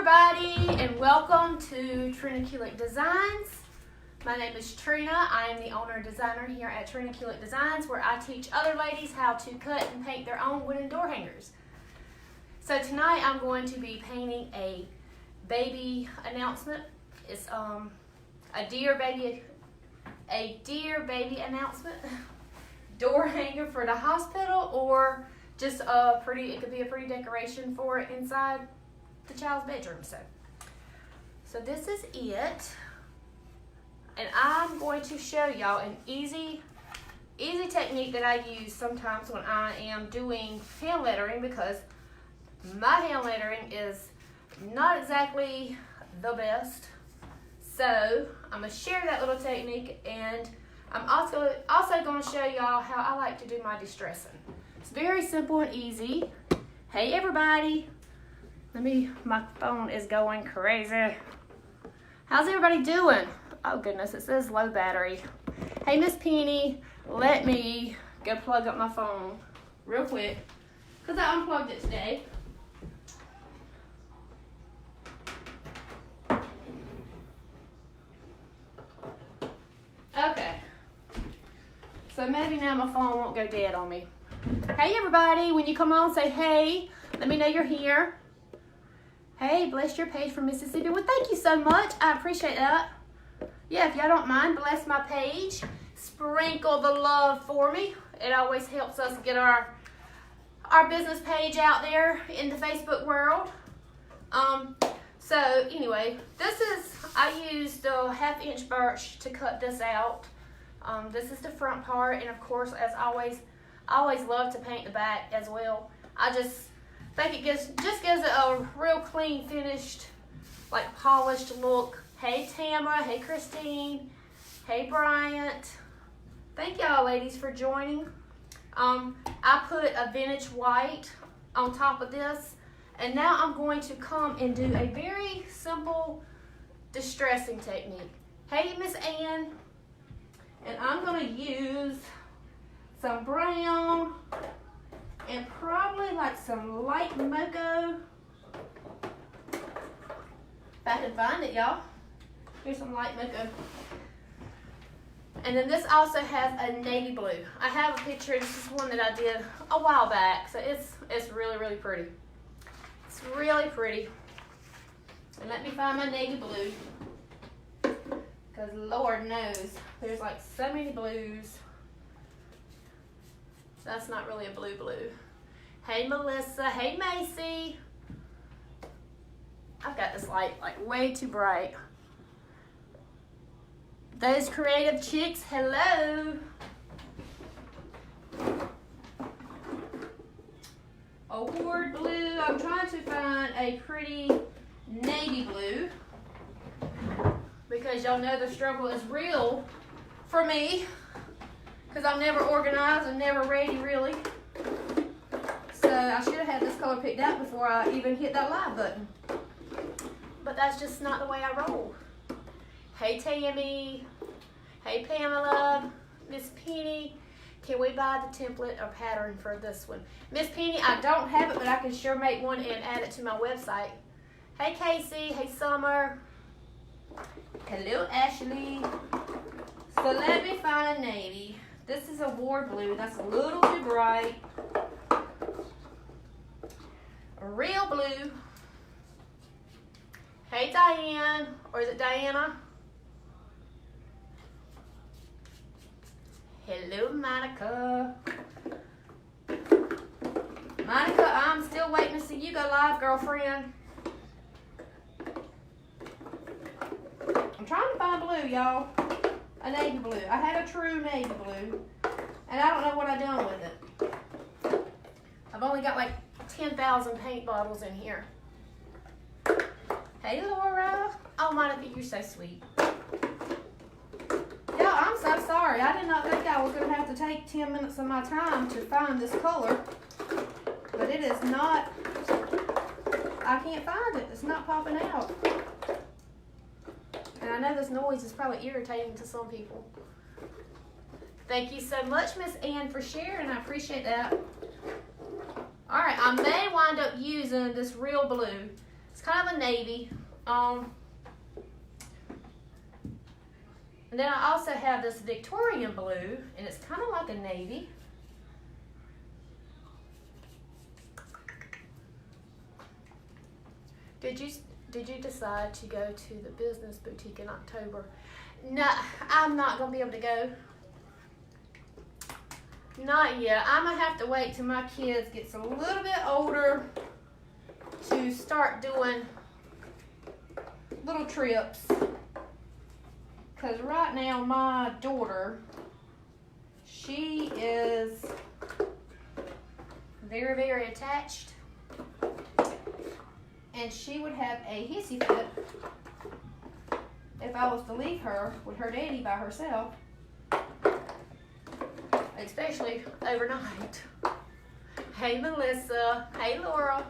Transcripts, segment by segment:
everybody, and welcome to Trina Kulik Designs. My name is Trina. I am the owner and designer here at Trina Kulik Designs, where I teach other ladies how to cut and paint their own wooden door hangers. So tonight I'm going to be painting a baby announcement. It's a dear baby announcement door hanger for the hospital, or just it could be a pretty decoration for it inside the child's bedroom. So this is it, and I'm going to show y'all an easy technique that I use sometimes when I am doing hand lettering, because my hand lettering is not exactly the best. So I'm going to share that little technique, and I'm also going to show y'all how I like to do my distressing. It's very simple and easy. Hey everybody, my phone is going crazy. How's everybody doing? Oh goodness, it says low battery. Hey Miss Penny, let me go plug up my phone real quick, because I unplugged it today. Okay, so maybe now my phone won't go dead on me. Hey everybody, when you come on, say hey. Let me know you're here. Hey, bless your page from Mississippi. Well, thank you so much. I appreciate that. Yeah, if y'all don't mind, bless my page. Sprinkle the love for me. It always helps us get our business page out there in the Facebook world. So anyway, I used a 1/2 inch birch to cut this out. This is the front part, and of course, as always, I always love to paint the back as well. I just think it gives it a real clean, finished, like polished look. Hey Tamara, hey Christine, hey Bryant. Thank y'all ladies for joining. I put a vintage white on top of this, and now I'm going to come and do a very simple distressing technique. Hey Miss Ann, and I'm going to use some brown and probably like some light mocha. If I can find it, y'all. Here's some light mocha. And then this also has a navy blue. I have a picture. This is one that I did a while back. So it's really, really pretty. It's really pretty. And let me find my navy blue, because Lord knows there's like so many blues. That's not really a blue. Hey Melissa, hey Macy. I've got this light like way too bright. Those creative chicks, hello. Award blue. I'm trying to find a pretty navy blue, because y'all know the struggle is real for me, because I'm never organized and never ready, really. So I should have had this color picked out before I even hit that live button. But that's just not the way I roll. Hey Tammy. Hey Pamela. Miss Penny. Can we buy the template or pattern for this one? Miss Penny, I don't have it, but I can sure make one and add it to my website. Hey Casey. Hey Summer. Hello Ashley. So let me find a navy. This is a war blue. That's a little too bright. A real blue. Hey Diane, or is it Diana? Hello Monica. Monica, I'm still waiting to see you go live, girlfriend. I'm trying to find blue, y'all. A navy blue. I had a true navy blue, and I don't know what I done with it. I've only got like 10,000 paint bottles in here. Hey Laura. Oh Monica, you're so sweet. Yeah, I'm so sorry. I did not think I was going to have to take 10 minutes of my time to find this color, but it is not. I can't find it. It's not popping out. And I know this noise is probably irritating to some people. Thank you so much, Miss Ann, for sharing. I appreciate that. All right, I may wind up using this real blue. It's kind of a navy. And then I also have this Victorian blue, and it's kind of like a navy. Did you decide to go to the business boutique in October? No, I'm not gonna be able to go. Not yet. I'm gonna have to wait till my kids gets a little bit older to start doing little trips. Cause right now my daughter, she is very, very attached. And she would have a hissy fit if I was to leave her with her daddy by herself, especially overnight. Hey Melissa, hey Laura.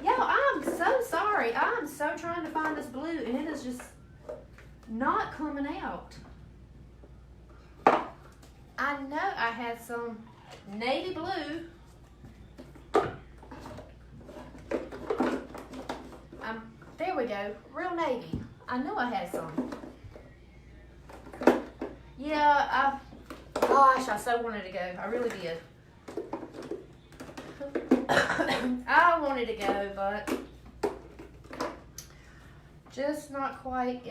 Yo, I'm so sorry. I'm so trying to find this blue and it is just not coming out. I know I had some navy blue. There we go, real navy. I know I had some. Yeah, gosh, I so wanted to go. I really did. I wanted to go, but just not quite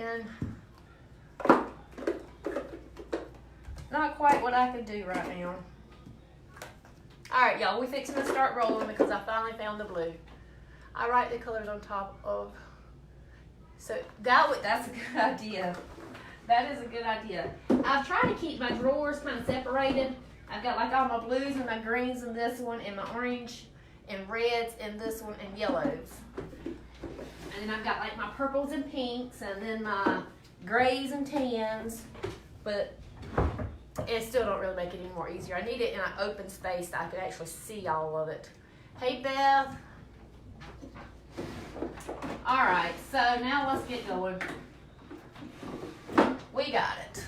what I could do right now. All right, y'all, we fixing to start rolling because I finally found the blue. I write the colors on top of. So that's a good idea. That is a good idea. I've tried to keep my drawers kind of separated. I've got like all my blues and my greens in this one, and my orange and reds in this one, and yellows. And then I've got like my purples and pinks, and then my grays and tans. But it still don't really make it any more easier. I need it in an open space that I could actually see all of it. Hey Beth. All right, so now let's get going. We got it.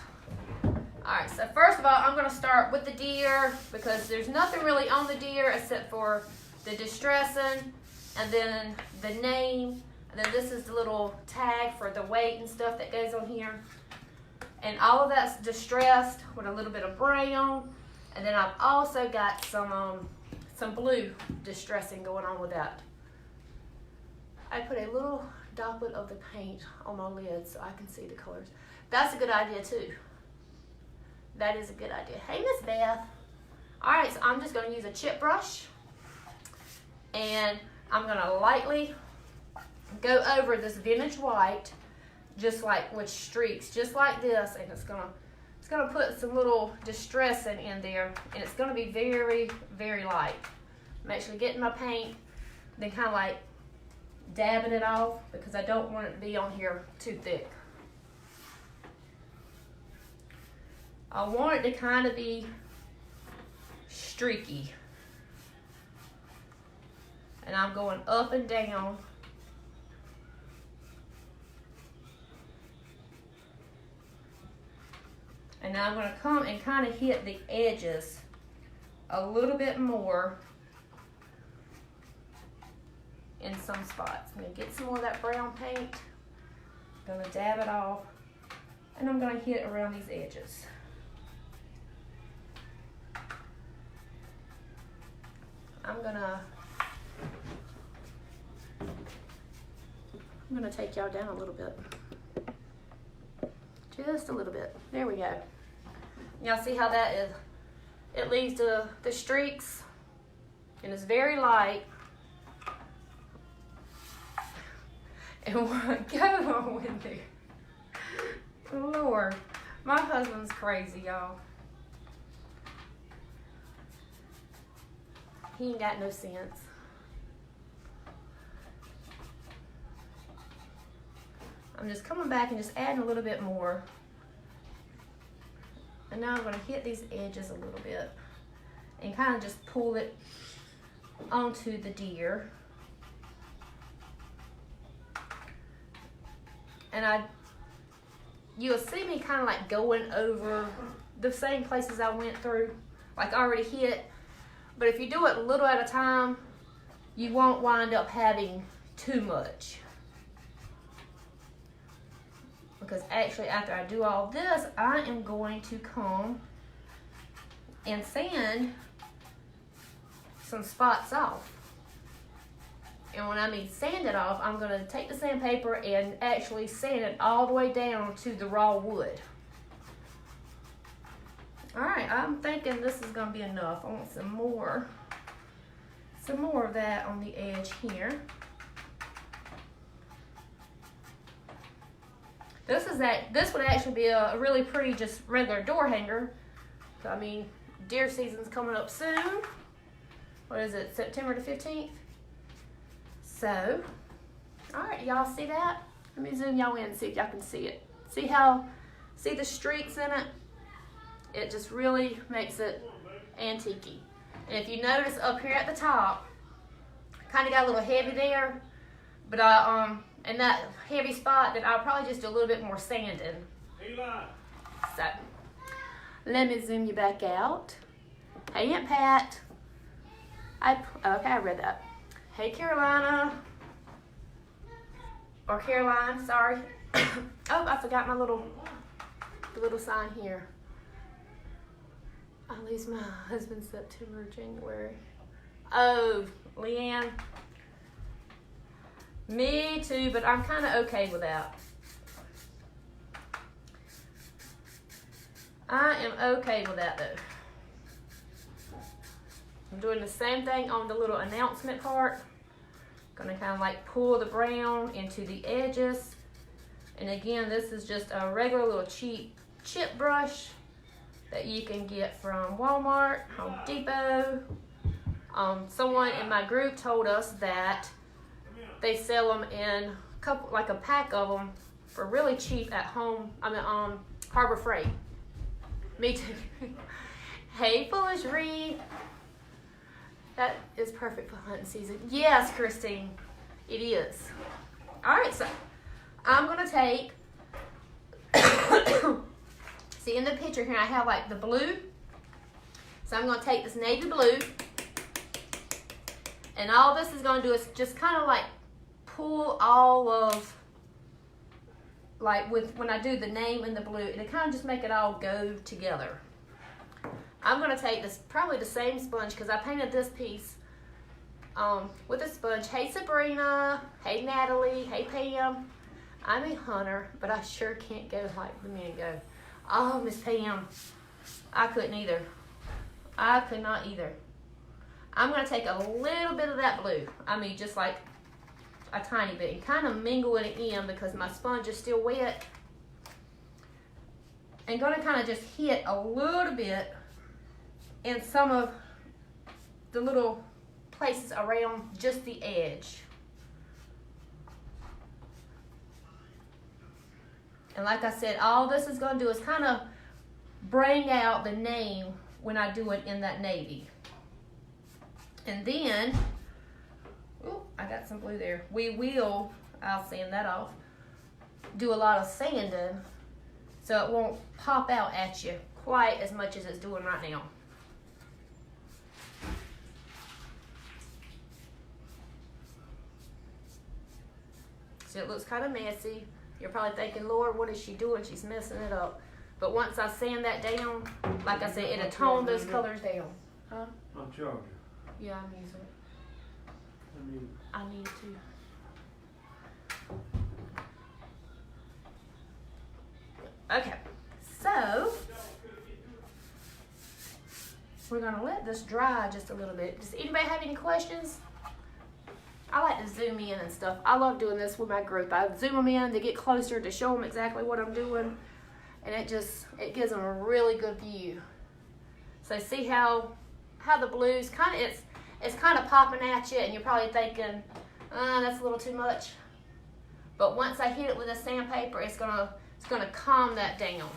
All right, so first of all, I'm gonna start with the deer because there's nothing really on the deer except for the distressing and then the name. And then this is the little tag for the weight and stuff that goes on here. And all of that's distressed with a little bit of brown. And then I've also got some blue distressing going on with that. I put a little droplet of the paint on my lid so I can see the colors. That's a good idea too. That is a good idea. Hey, Miss Beth. All right, so I'm just gonna use a chip brush and I'm gonna lightly go over this vintage white, just like with streaks, just like this, and it's gonna put some little distressing in there, and it's gonna be very, very light. I'm actually getting my paint, then kind of like dabbing it off because I don't want it to be on here too thick. I want it to kind of be streaky. And I'm going up and down. And now I'm going to come and kind of hit the edges a little bit more in some spots. I'm going to get some more of that brown paint. I'm going to dab it off. And I'm going to hit around these edges. I'm gonna take y'all down a little bit. Just a little bit. There we go. Y'all see how that is? It leaves the streaks, and it's very light. And what go on with there? Lord, my husband's crazy, y'all. He ain't got no sense. I'm just coming back and just adding a little bit more. And now I'm going to hit these edges a little bit and kind of just pull it onto the deer. And you'll see me kind of like going over the same places I went through, like I already hit. But if you do it a little at a time, you won't wind up having too much. Because actually after I do all this, I am going to come and sand some spots off. And when I mean sand it off, I'm going to take the sandpaper and actually sand it all the way down to the raw wood. Alright, I'm thinking this is going to be enough. I want some more of that on the edge here. This would actually be a really pretty just regular door hanger. So, I mean, deer season's coming up soon. What is it, September the 15th? So, alright, y'all see that? Let me zoom y'all in and see if y'all can see it. See the streaks in it? It just really makes it antique-y. And if you notice up here at the top, kind of got a little heavy there, but in that heavy spot, then I'll probably just do a little bit more sanding. So, let me zoom you back out. Hey, Aunt Pat. Okay, I read that. Hey, Carolina. Or Caroline, sorry. Oh, I forgot my little sign here. I lose my husband September, January. Oh, Leanne. Me too, but I'm kind of okay with that. I am okay with that though. I'm doing the same thing on the little announcement part. Gonna kind of like pull the brown into the edges. And again, this is just a regular little cheap chip brush that you can get from Walmart, Home Depot. Someone in my group told us that they sell them in a pack of them for really cheap at Harbor Freight. Me too. Hey, Foolish Reed. That is perfect for hunting season. Yes, Christine, it is. All right, so I'm gonna take. See in the picture here, I have like the blue. So I'm gonna take this navy blue, and all this is gonna do is just kind of like pull all of, like when I do the name in the blue, it'll kind of just make it all go together. I'm gonna take this, probably the same sponge, because I painted this piece with a sponge. Hey Sabrina, hey Natalie, hey Pam. I'm a hunter, but I sure can't go like the men go. Oh, Miss Pam, I couldn't either. I could not either. I'm gonna take a little bit of that blue. I mean, just like a tiny bit, and kind of mingle it in because my sponge is still wet. And gonna kind of just hit a little bit in some of the little places around just the edge. And like I said, all this is going to do is kind of bring out the name when I do it in that navy. And then, oh, I got some blue there. I'll sand that off, do a lot of sanding so it won't pop out at you quite as much as it's doing right now. So it looks kind of messy. You're probably thinking, Lord, what is she doing? She's messing it up. But once I sand that down, like I said, it'll tone those colors down. Huh? I'm charging. Yeah, I'm using it. I need to. Okay, so we're gonna let this dry just a little bit. Does anybody have any questions? I like to zoom in and stuff. I love doing this with my group. I zoom them in to get closer to show them exactly what I'm doing. And it gives them a really good view. So see how the blues it's kind of popping at you, and you're probably thinking, that's a little too much. But once I hit it with a sandpaper, it's gonna calm that down.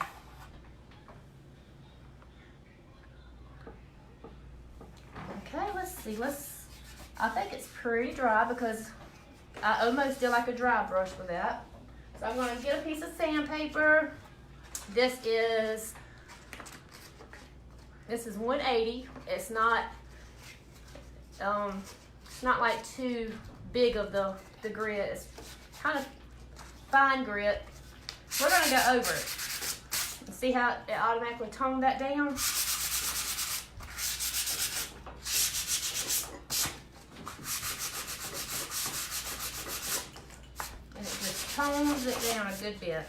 Okay, let's see. I think it's pretty dry because I almost did like a dry brush with that. So I'm going to get a piece of sandpaper. This is 180. It's not like too big of the grit. It's kind of fine grit. We're gonna go over it. See how it automatically toned that down? And it just tones it down a good bit.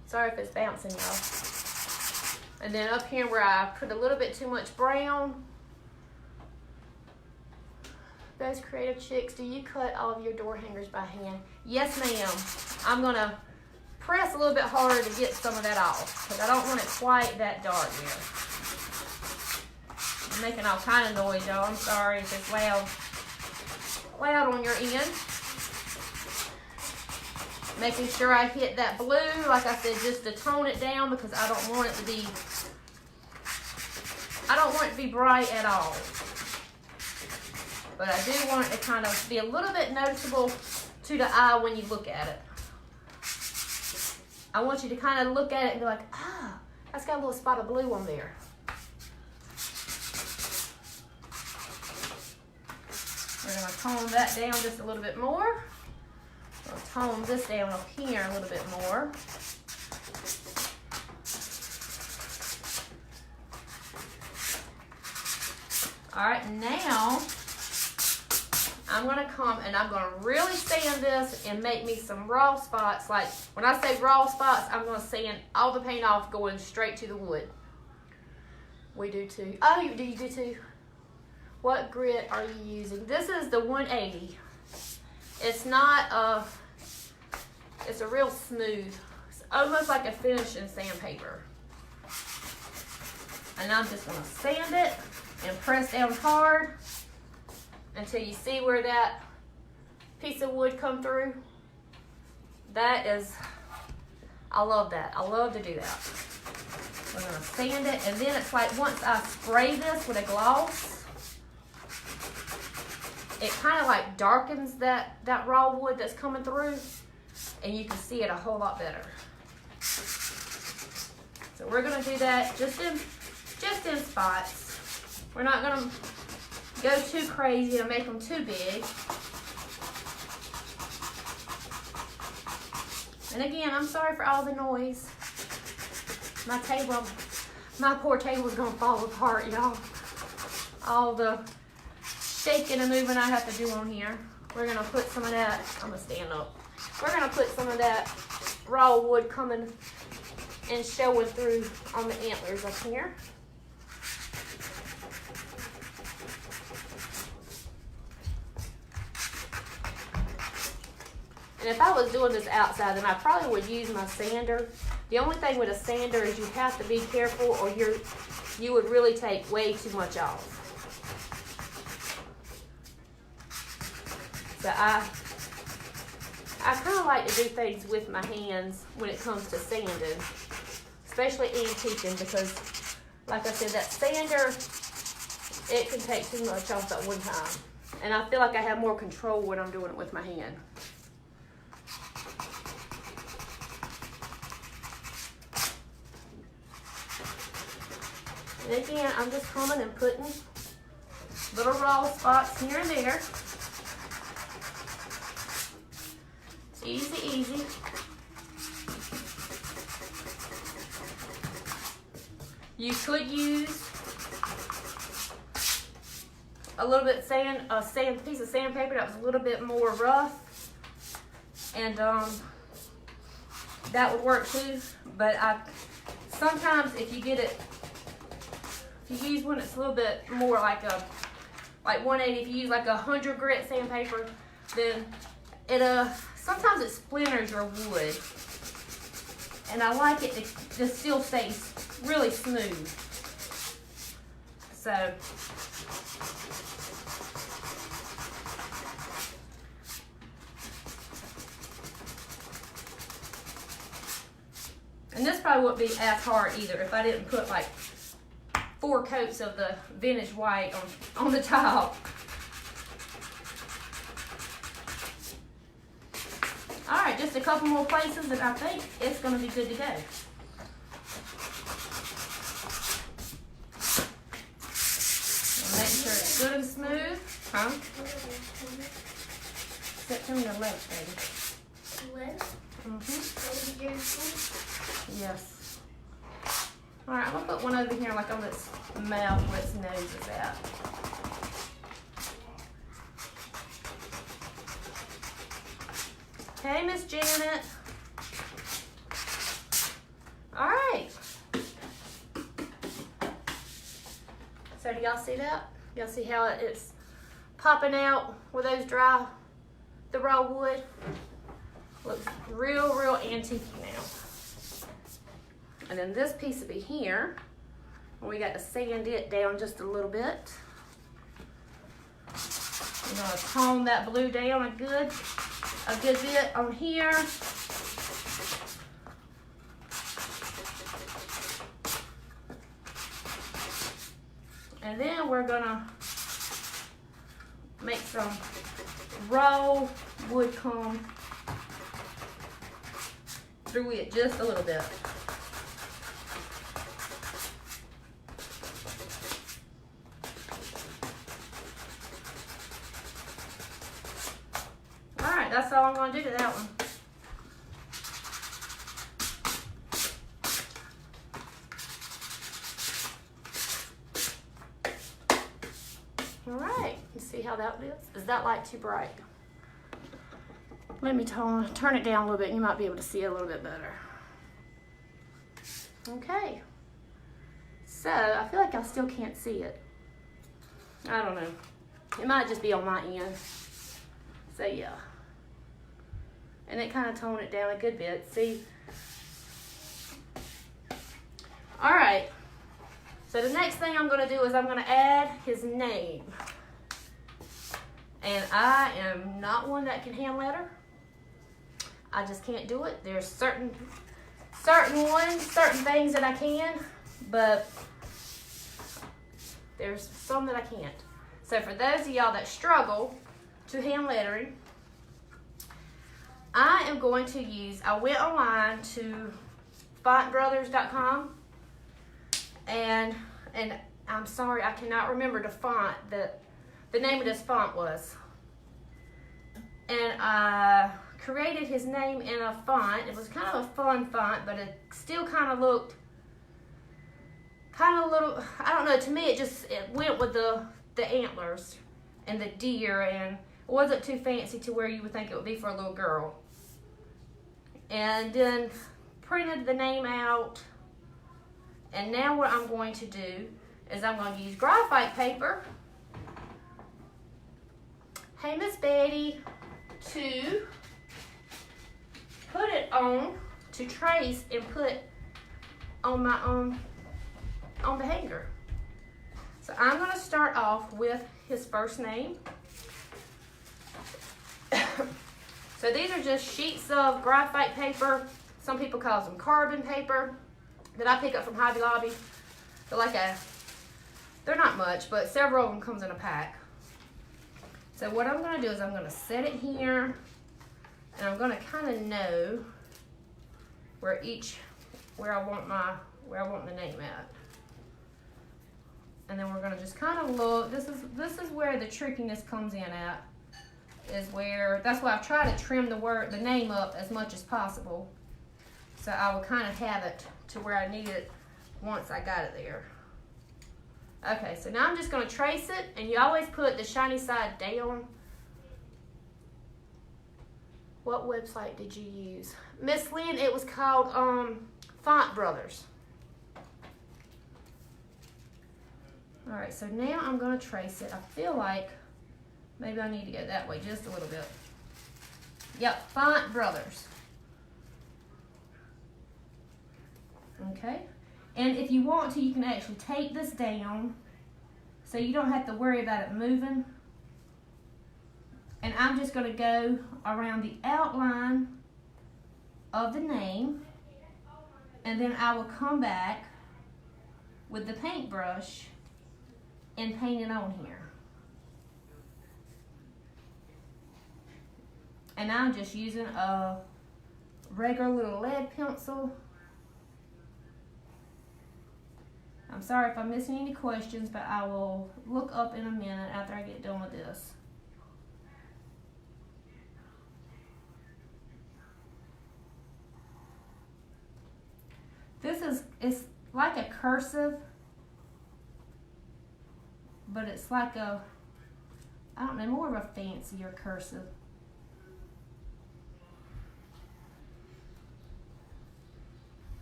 Sorry if it's bouncing, y'all. And then up here where I put a little bit too much brown. Those creative chicks, do you cut all of your door hangers by hand? Yes, ma'am. I'm gonna press a little bit harder to get some of that off because I don't want it quite that dark yet. I'm making all kind of noise, y'all. I'm sorry if it's loud on your end. Making sure I hit that blue, like I said, just to tone it down because I don't want it to be bright at all. But I do want it to kind of be a little bit noticeable to the eye when you look at it. I want you to kind of look at it and be like, ah, that's got a little spot of blue on there. We're going to tone that down just a little bit more. I'll tone this down up here a little bit more. All right, now I'm gonna come and I'm gonna really sand this and make me some raw spots. Like when I say raw spots, I'm gonna sand all the paint off going straight to the wood. We do too. Oh, do you do too? What grit are you using? This is the 180. It's not it's a real smooth. It's almost like a finishing sandpaper. And I'm just gonna sand it and press down hard until you see where that piece of wood come through. That is, I love that. I love to do that. We're gonna sand it, and then it's like once I spray this with a gloss, it kind of like darkens that raw wood that's coming through, and you can see it a whole lot better. So we're gonna do that just in spots. We're not gonna go too crazy and make them too big. And again, I'm sorry for all the noise. My poor table is gonna fall apart, y'all. All the shaking and moving I have to do on here. We're gonna put some of that, I'm gonna stand up. We're gonna put some of that raw wood coming and showing through on the antlers up here. And if I was doing this outside, then I probably would use my sander. The only thing with a sander is you have to be careful or you would really take way too much off. So I kind of like to do things with my hands when it comes to sanding, especially antiquing, because like I said, that sander, it can take too much off at one time. And I feel like I have more control when I'm doing it with my hand. And again, I'm just coming and putting little raw spots here and there. It's easy, easy. You could use a little bit piece of sandpaper that was a little bit more rough, and that would work too. But sometimes if you use one that's a little bit more like 180, if you use like 100 grit sandpaper, then it sometimes it splinters your wood, and I like it to just still stay really smooth. So and this probably wouldn't be as hard either if I didn't put like 4 coats of the vintage white on the top. All right, just a couple more places and I think it's gonna be good to go. good and smooth. Huh? September 11th, baby. 11? Yes. All right, I'm gonna put one over here, like on its mouth where its nose is at. Hey, Miss Janet. All right. So do y'all see that? Y'all see how it's popping out with those the raw wood? Looks real, real antique now. And then this piece will be here. We got to sand it down just a little bit. I'm gonna tone that blue down a good bit on here. And then we're gonna make some raw wood come through it just a little bit. Alright, that's all I'm gonna do to that one. Alright, let's see how that is. Is that light too bright? Let me turn it down a little bit. You might be able to see it a little bit better. Okay. So, I feel like I still can't see it. I don't know. It might just be on my end. So, yeah. And it kind of toned it down a good bit. See? Alright. So, the next thing I'm going to do is I'm going to add his name. And I am not one that can hand letter. I just can't do it. There's certain things that I can, but there's some that I can't. So for those of y'all that struggle to hand lettering, I am going to I went online to fontbrothers.com, and I'm sorry, I cannot remember the font that the name of this font was. And I created his name in a font. It was kind of a fun font, but it still kind of looked kind of little, I don't know, to me it went with the antlers and the deer, and it wasn't too fancy to where you would think it would be for a little girl. And then printed the name out, and now what I'm going to do is I'm going to use graphite paper. Hey, Miss Betty, to put it on, to trace and put on my on the hanger. So I'm going to start off with his first name. So these are just sheets of graphite paper. Some people call them carbon paper that I pick up from Hobby Lobby. They're not much, but several of them comes in a pack. So what I'm going to do is I'm going to set it here, and I'm going to kind of know where I want the name at. And then we're going to just kind of look. This is where the trickiness comes in at. That's why I've tried to trim the name up as much as possible. So I will kind of have it to where I need it once I got it there. Okay, so now I'm just going to trace it, and you always put the shiny side down. What website did you use? Miss Lynn, it was called Font Brothers. All right, so now I'm going to trace it. I feel like maybe I need to go that way just a little bit. Yep, Font Brothers. Okay. And if you want to, you can actually take this down so you don't have to worry about it moving. And I'm just going to go around the outline of the name, and then I will come back with the paintbrush and paint it on here. And I'm just using a regular little lead pencil. I'm sorry if I'm missing any questions, but I will look up in a minute after I get done with this. It's like a cursive, but it's like a, I don't know, more of a fancier cursive.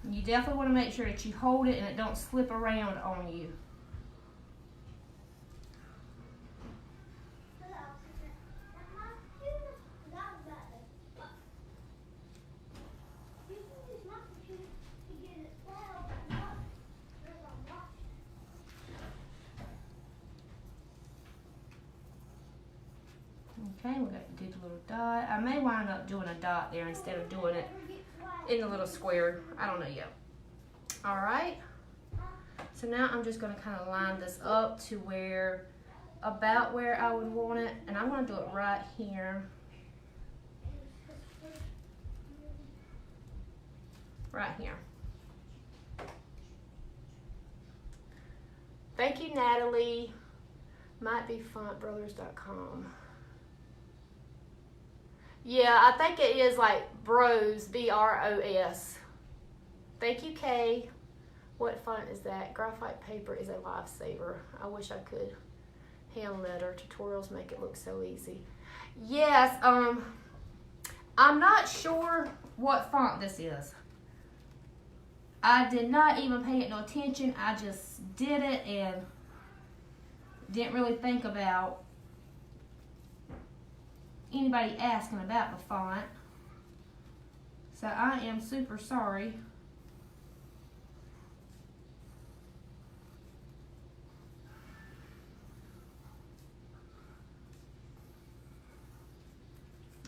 You definitely want to make sure that you hold it and it don't slip around on you. Okay, we got to do the little dot. I may wind up doing a dot there instead of doing it in the little square. I don't know yet. All right. So now I'm just going to kind of line this up to where, about where I would want it. And I'm going to do it right here. Right here. Thank you, Natalie. Might be fontbrothers.com. Yeah, I think it is like Bros, B-R-O-S. Thank you, Kay. What font is that? Graphite paper is a lifesaver. I wish I could hand letter. Tutorials make it look so easy. Yes, I'm not sure what font this is. I did not even pay it no attention. I just did it and didn't really think about anybody asking about the font. So I am super sorry.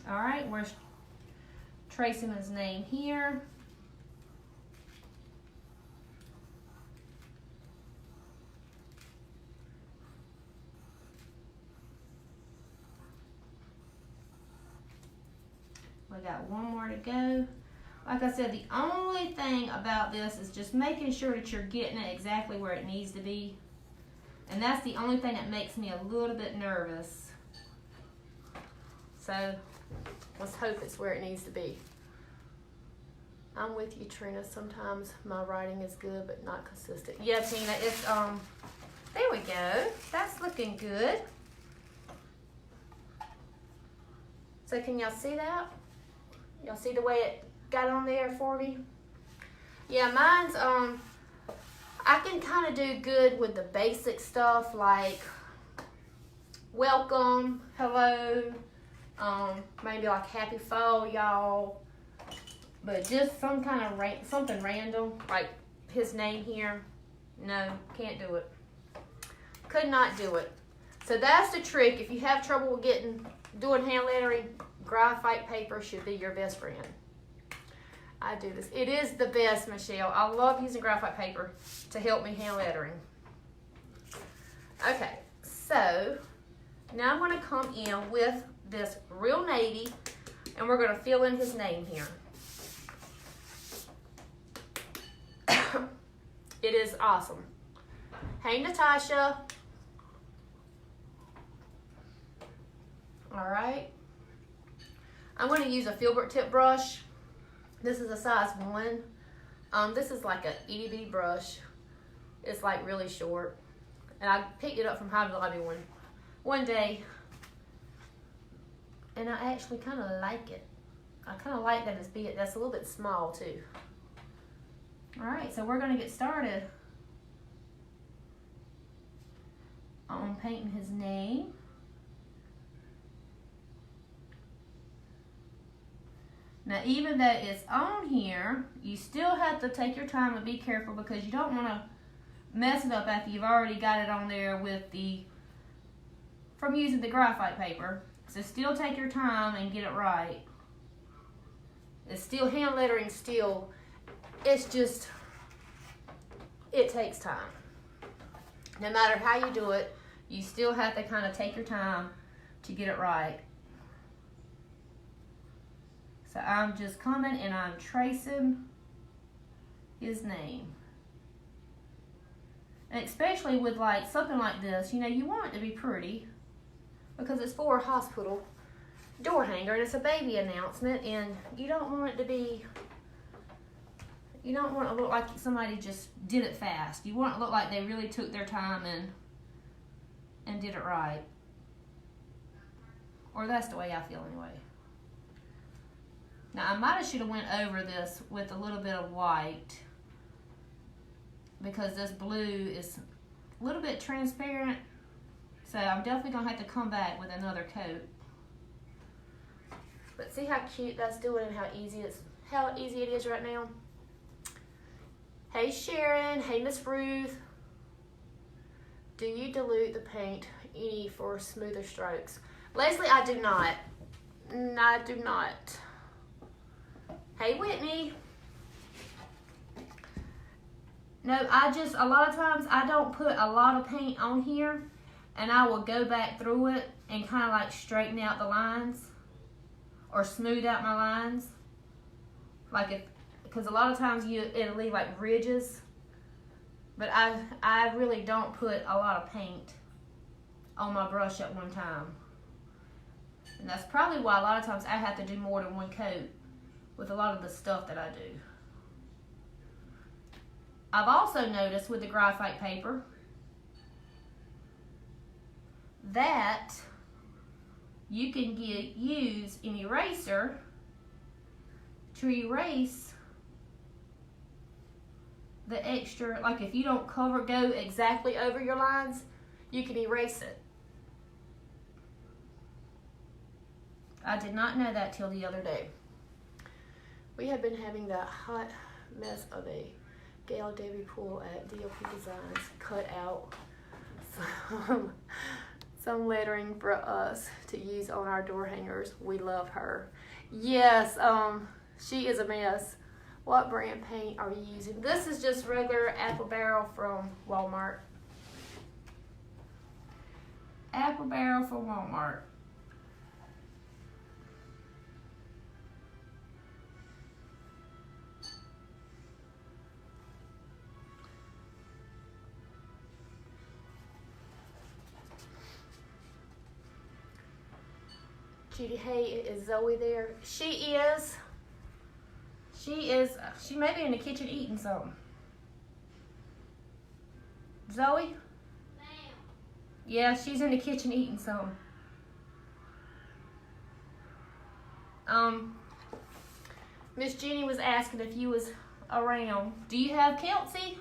All right, we're tracing his name here. We got one more to go. Like I said, the only thing about this is just making sure that you're getting it exactly where it needs to be. And that's the only thing that makes me a little bit nervous. So let's hope it's where it needs to be. I'm with you, Trina. Sometimes my writing is good, but not consistent. Yeah, Tina, it's, there we go. That's looking good. So can y'all see that? Y'all see the way it got on there for me? Yeah, mine's, I can kind of do good with the basic stuff like welcome, hello, maybe like happy fall, y'all. But just some kind of something random, like his name here, no, can't do it. Could not do it. So that's the trick. If you have trouble with doing hand lettering, graphite paper should be your best friend. I do this. It is the best, Michelle. I love using graphite paper to help me hand lettering. Okay, so now I'm going to come in with this real navy, and we're going to fill in his name here. It is awesome. Hey, Natasha. All right. I'm going to use a filbert tip brush. This is a size 1. This is like a itty bitty brush. It's like really short. And I picked it up from Hobby Lobby one day. And I actually kind of like it. I kind of like that it's big. That's a little bit small too. All right, so we're going to get started on painting his name. Now, even though it's on here, you still have to take your time and be careful because you don't want to mess it up after you've already got it on there from using the graphite paper. So still take your time and get it right. It's still hand lettering still. It's just, it takes time. No matter how you do it, you still have to kind of take your time to get it right. So I'm just coming and I'm tracing his name. And especially with like something like this, you know, you want it to be pretty because it's for a hospital door hanger and it's a baby announcement, and you don't want it to be, you don't want it to look like somebody just did it fast. You want it to look like they really took their time and did it right. Or that's the way I feel anyway. Now I might have should have went over this with a little bit of white because this blue is a little bit transparent. So I'm definitely gonna have to come back with another coat. But see how cute that's doing and how easy it is right now. Hey Sharon, hey Miss Ruth. Do you dilute the paint any for smoother strokes? Leslie, I do not. No, I do not. Hey Whitney. No, a lot of times I don't put a lot of paint on here, and I will go back through it and kind of like straighten out the lines or smooth out my lines. Because a lot of times it'll leave like ridges, but I really don't put a lot of paint on my brush at one time. And that's probably why a lot of times I have to do more than one coat with a lot of the stuff that I do. I've also noticed with the graphite paper that you can use an eraser to erase the extra, like if you don't go exactly over your lines, you can erase it. I did not know that till the other day. We have been having that hot mess of a Gail Debbie Poole at DLP Designs cut out some lettering for us to use on our door hangers. We love her. Yes, she is a mess. What brand paint are you using? This is just regular Apple Barrel from Walmart. Apple Barrel from Walmart. Judy, hey, is Zoe there? She is. She may be in the kitchen eating something. Zoe? Ma'am. Yeah, she's in the kitchen eating something. Miss Jenny was asking if you was around. Do you have Kelsey?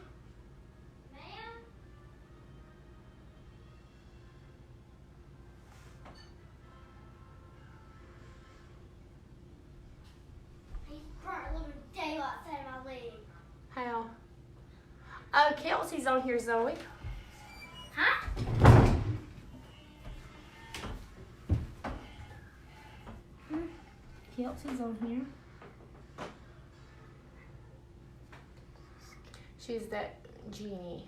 How? Oh, Kelsey's on here, Zoe. Huh? Kelsey's on here. She's that Jeannie.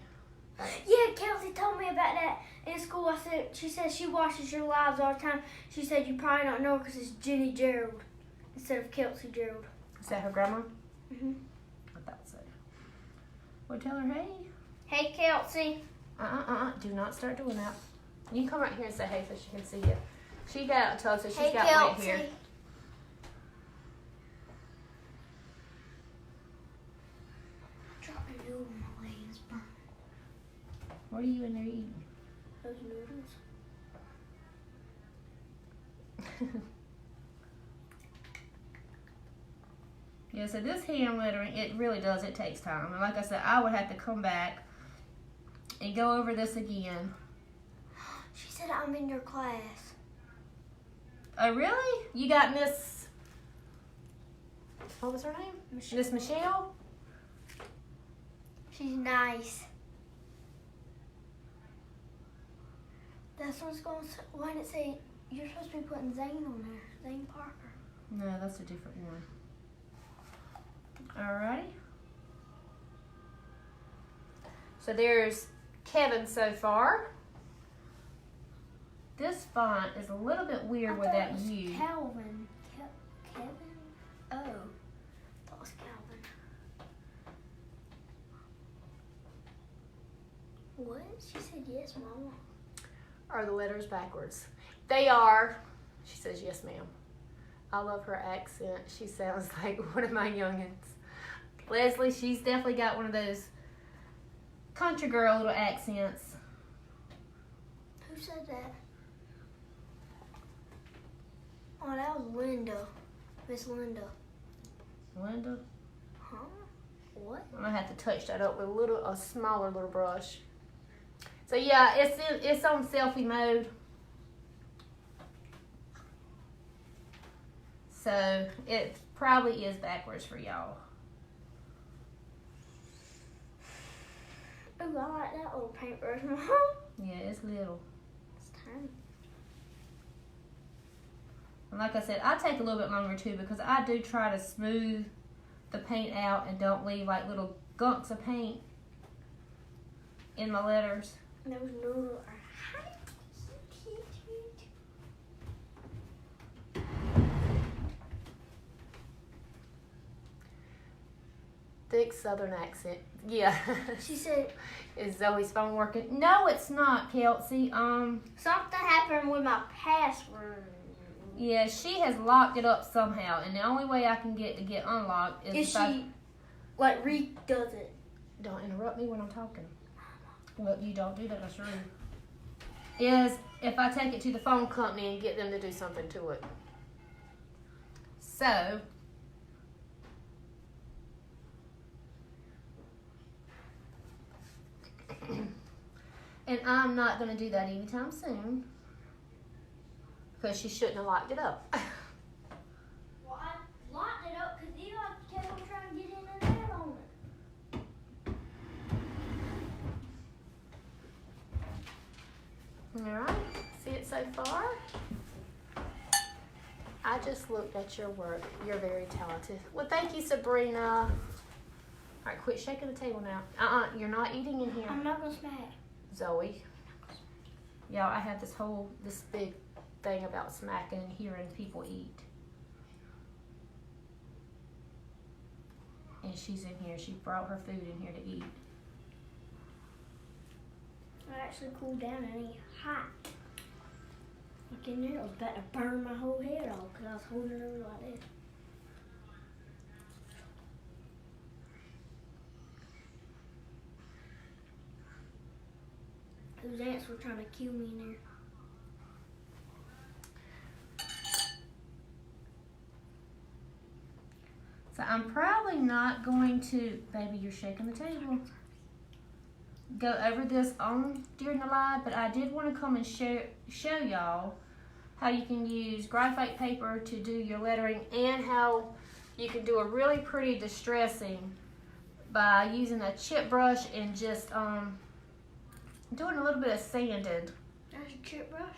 Yeah, Kelsey told me about that in school. She said she watches your lives all the time. She said you probably don't know her because it's Jenny Gerald instead of Kelsey Gerald. Is that her grandma? Mm-hmm. I thought so. Well, tell her, hey. Hey, Kelsey. Do not start doing that. You can come right here and say hey so she can see you. She got out to us, so she's hey, got Kelsey. wet here. Drop your noodle in my way. It's burning. What are you in there eating? Those noodles. Yeah, so this hand lettering, it really does, it takes time. And like I said, I would have to come back and go over this again. She said I'm in your class. Oh, really? You got Miss, what was her name? Michelle. Miss Michelle? She's nice. That's what's going to, why did it say, you're supposed to be putting Zane on there, Zane Parker. No, that's a different one. Alrighty. So there's Kevin so far. This font is a little bit weird with that U. Calvin. Kevin? Oh. I thought it was Calvin. What? She said yes, Mama. Are the letters backwards? They are. She says yes, ma'am. I love her accent. She sounds like one of my youngins. Leslie, she's definitely got one of those country girl little accents. Who said that? Oh, that was Linda. Miss Linda. Linda? Huh? What? I'm gonna have to touch that up with a smaller little brush. So yeah, it's on selfie mode. So it probably is backwards for y'all. Oh, I like that little paintbrush. Yeah, it's little. It's tiny. And like I said, I take a little bit longer too because I do try to smooth the paint out and don't leave like little gunks of paint in my letters. Those noodles are Thick Southern accent. Yeah. She said, Is Zoe's phone working? No, it's not, Kelsey. something happened with my password. Yeah, she has locked it up somehow, and the only way I can get unlocked is If she, redoes it. Don't interrupt me when I'm talking. Well, you don't do that, that's rude. Is if I take it to the phone company and get them to do something to it. So, and I'm not going to do that anytime soon because she shouldn't have locked it up. Well, I locked it up because Eli kept on trying to get in and out on it. All right, see it so far? I just looked at your work. You're very talented. Well, thank you, Sabrina. All right, quit shaking the table now. You're not eating in here. I'm not going to smack. Zoe. Yeah, I have this big thing about smacking and hearing people eat. And she's in here. She brought her food in here to eat. I actually cooled down and ain't hot. Like in there, I was about to burn my whole head off because I was holding it over like this. Those ants were trying to kill me in there. So I'm probably not going to, baby, you're shaking the table, go over this on during the live, but I did want to come and show y'all how you can use graphite paper to do your lettering and how you can do a really pretty distressing by using a chip brush and just doing a little bit of sanding That's a chip brush?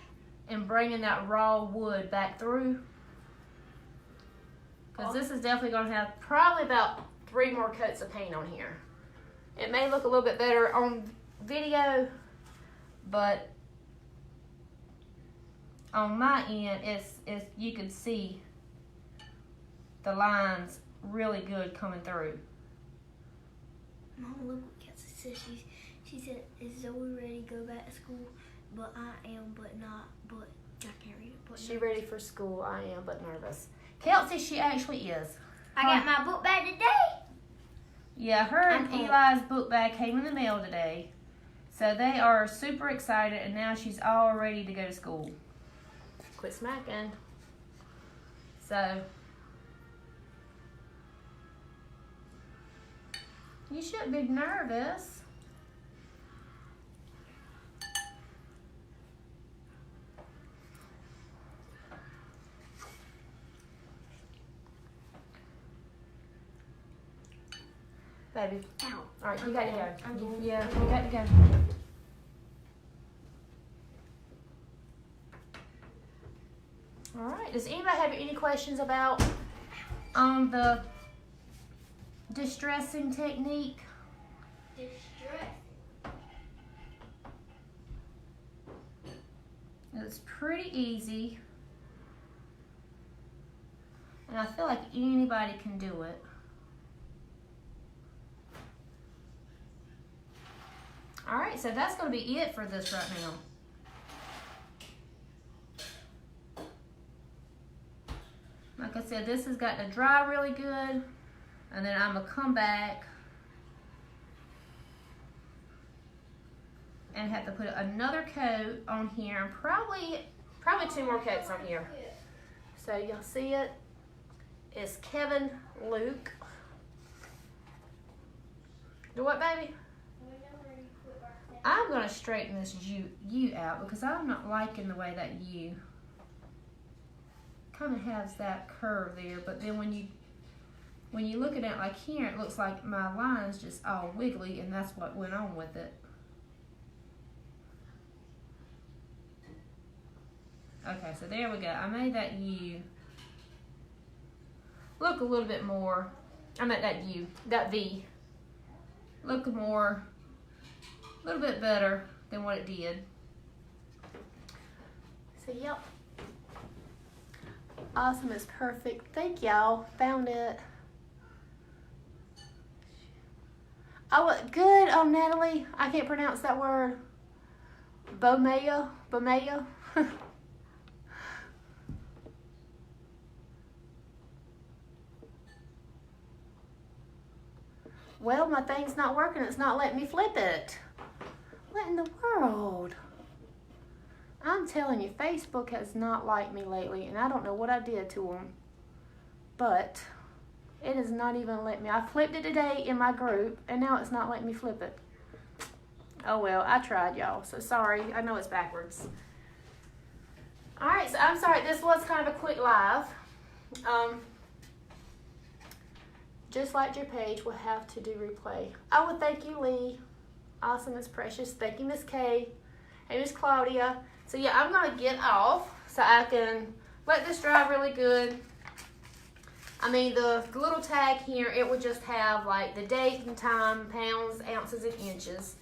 and bringing that raw wood back through. Because this is definitely going to have probably about 3 more coats of paint on here. It may look a little bit better on video, but on my end, it's you can see the lines really good coming through. Mama, look what Kelsey said. She said, is Zoe ready to go back to school? But I am, but not, but I can't read it. But She ready for school, I am, but nervous. Kelsey, she actually is. I got my book back today. Yeah, her and Eli's book bag came in the mail today. So they are super excited, and now she's all ready to go to school. Quit smacking. So, you shouldn't be nervous. Baby. Ow. All right, you got to go. I'm going. Yeah, you got to go. All right. Does anybody have any questions about the distressing technique? Distress. It's pretty easy, and I feel like anybody can do it. All right, so that's going to be it for this right now. Like I said, this has got to dry really good, and then I'm going to come back and have to put another coat on here, and probably 2 more coats on here. So y'all see it? It's Kevin Luke. Do what, baby? I'm going to straighten this U out because I'm not liking the way that U kind of has that curve there. But then when you look at it like here, it looks like my line's just all wiggly, and that's what went on with it. Okay, so there we go. I made that U look a little bit more. I meant that V. Look a little bit better than what it did. So, yep. Awesome is perfect. Thank y'all. Found it. Oh, good, Natalie. I can't pronounce that word. Bomea. Well, my thing's not working. It's not letting me flip it. What in the world? I'm telling you, Facebook has not liked me lately, and I don't know what I did to them. But it is not even letting me. I flipped it today in my group, and now it's not letting me flip it. Oh well, I tried, y'all. So sorry. I know it's backwards. All right, so I'm sorry. This was kind of a quick live. Just like your page, will have to do replay. Oh, well, thank you, Lee. Awesome is precious. Thank you, Miss Kay. Hey, Miss Claudia. So, yeah, I'm going to get off so I can let this dry really good. I mean, the little tag here, it would just have, like, the date and time, pounds, ounces, and inches.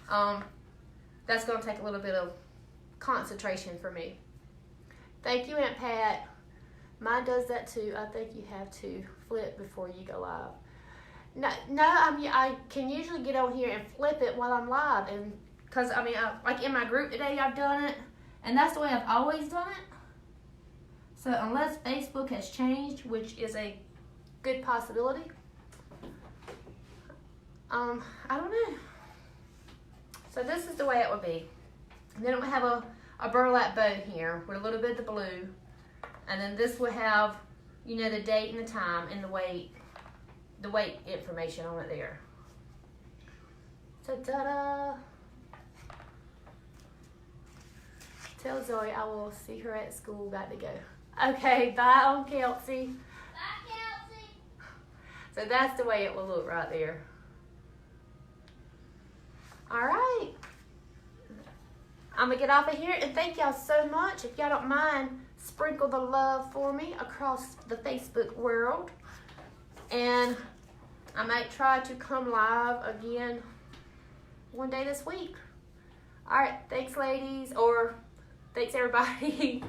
That's going to take a little bit of concentration for me. Thank you, Aunt Pat. Mine does that too. I think you have to flip before you go live. No, I can usually get on here and flip it while I'm live, and because like in my group today, I've done it, and that's the way I've always done it. So unless Facebook has changed, which is a good possibility, I don't know. So this is the way it would be. And then it would have a burlap bow here with a little bit of the blue. And then this will have, the date and the time and the weight information on it there. So, ta-da! Tell Zoe I will see her at school. Got to go. Okay, bye on Kelsey. Bye, Kelsey. So that's the way it will look right there. All right. I'm going to get off of here, and thank y'all so much. If y'all don't mind, sprinkle the love for me across the Facebook world. And I might try to come live again one day this week. All right, thanks, ladies, or thanks, everybody.